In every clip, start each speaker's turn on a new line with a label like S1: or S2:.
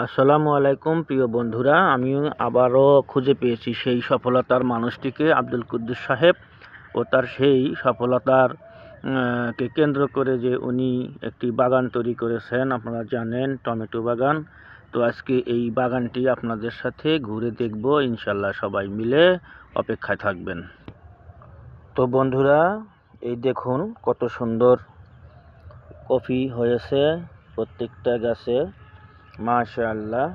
S1: আসসালামু আলাইকুম প্রিয় বন্ধুরা, আমি আবারও খুঁজে পেয়েছি সেই সফলতার মানুষটিকে, আব্দুল কুদ্দুস সাহেব। ও তার সেই সফলতার কে কেন্দ্র করে যে উনি একটি বাগান তৈরি করেছেন, আপনারা জানেন, টমেটো বাগান। তো আজকে এই বাগানটি আপনাদের সাথে ঘুরে দেখব ইনশাল্লাহ। সবাই মিলে অপেক্ষায় থাকবেন। তো বন্ধুরা, এই দেখুন কত সুন্দর কফি হয়েছে প্রত্যেকটা গাছে। মাশাআল্লাহ,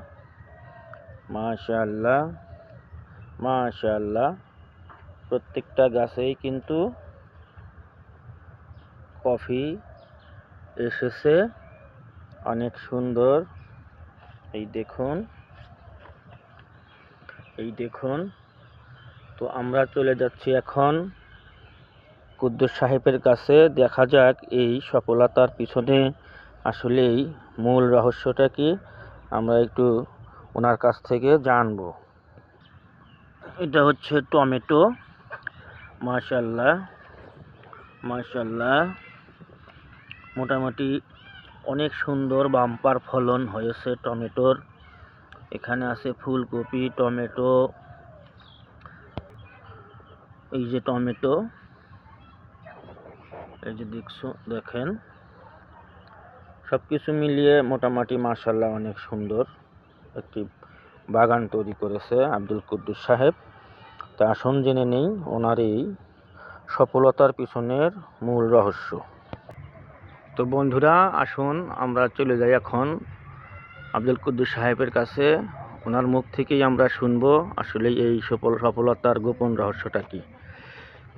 S1: মাশাআল্লাহ, মাশাআল্লাহ। প্রত্যেকটা গাছেই কিন্তু কফি এসেছে, অনেক সুন্দর। এই দেখুন, এই দেখুন। তো আমরা চলে যাচ্ছি এখন কুদ্দুস সাহেবের কাছে। দেখা যাক এই সফলতার পিছনে আসলেই মূল রহস্যটা কি, আমরা একটু ওনার কাছ থেকে জানবো। এটা হচ্ছে টমেটো। মাশাআল্লাহ, মাশাআল্লাহ। মোটামুটি অনেক সুন্দর বাম্পার ফলন হয়েছে টমেটোর। এখানে আছে ফুলকপি, টমেটো, এই যে টমেটো, এই যে দেখেন, সবকিছু মিলিয়ে মোটামুটি মাশাআল্লাহ অনেক সুন্দর একটি বাগান তৈরি করেছে আব্দুল কুদ্দুস সাহেব। তা আসুন জেনে নেই ওনার এই সফলতার পিছনের মূল রহস্য। তো বন্ধুরা, আসুন আমরা চলে যাই এখন আব্দুল কুদ্দুস সাহেবের কাছে। ওনার মুখ থেকেই আমরা শুনবো আসলে এই সফলতার গোপন রহস্যটা কি।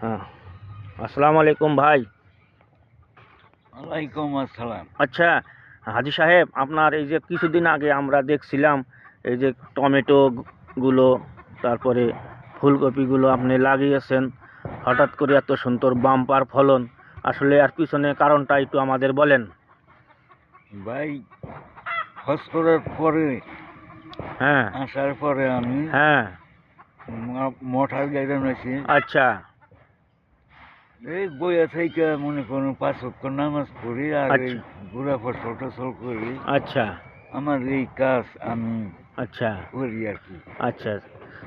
S1: হ্যাঁ, আসসালামু আলাইকুম ভাই।
S2: ওয়ালাইকুম আসসালাম।
S1: আচ্ছা হাজি সাহেব, আপনার এই যে কিছুদিন আগে আমরা দেখছিলাম এই যে টমেটো গুলো, তারপরে ফুলকপিগুলো আপনি লাগিয়েছেন, হঠাৎ করে এত সুন্দর বাম্পার ফলন, আসলে এর পিছনে কারণটা একটু আমাদের বলেন।
S2: ভাই, হজ করার পরে,
S1: হ্যাঁ,
S2: আসার পরে আমি
S1: হ্যাঁ,
S2: মঠার গাইডান আছি।
S1: আচ্ছা,
S2: এই বইয়া থেকে মনে করুন 5 ওয়াক্ত নামাজ পড়ি আর এই
S1: আচ্ছা,
S2: ঘোরা ফসল টসল করি।
S1: আচ্ছা,
S2: আমার এই কাজ আমি
S1: আচ্ছা,
S2: করি আর কি।
S1: আচ্ছা।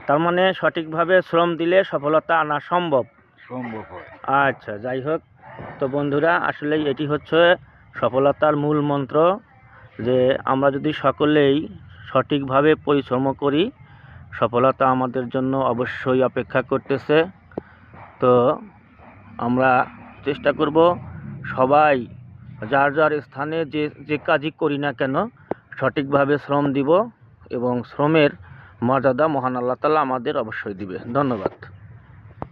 S1: তার মানে সঠিকভাবে শ্রম দিলে সফলতা আনা সম্ভব।
S2: সম্ভব হয়।
S1: আচ্ছা, যাই হোক। তো বন্ধুরা, আসলে এটি হচ্ছে সফলতার মূল মন্ত্র, যে আমরা যদি সকলেই সঠিকভাবে পরিশ্রম করি, সফলতা আমাদের জন্য অবশ্যই অপেক্ষা করতেছে। তো আমরা চেষ্টা করব সবাই যার যার স্থানে যে যে কাজই করি না কেন সঠিকভাবে শ্রম দিব, এবং শ্রমের মর্যাদা মহান আল্লাহ তাআলা আমাদের অবশ্যই দিবে। ধন্যবাদ।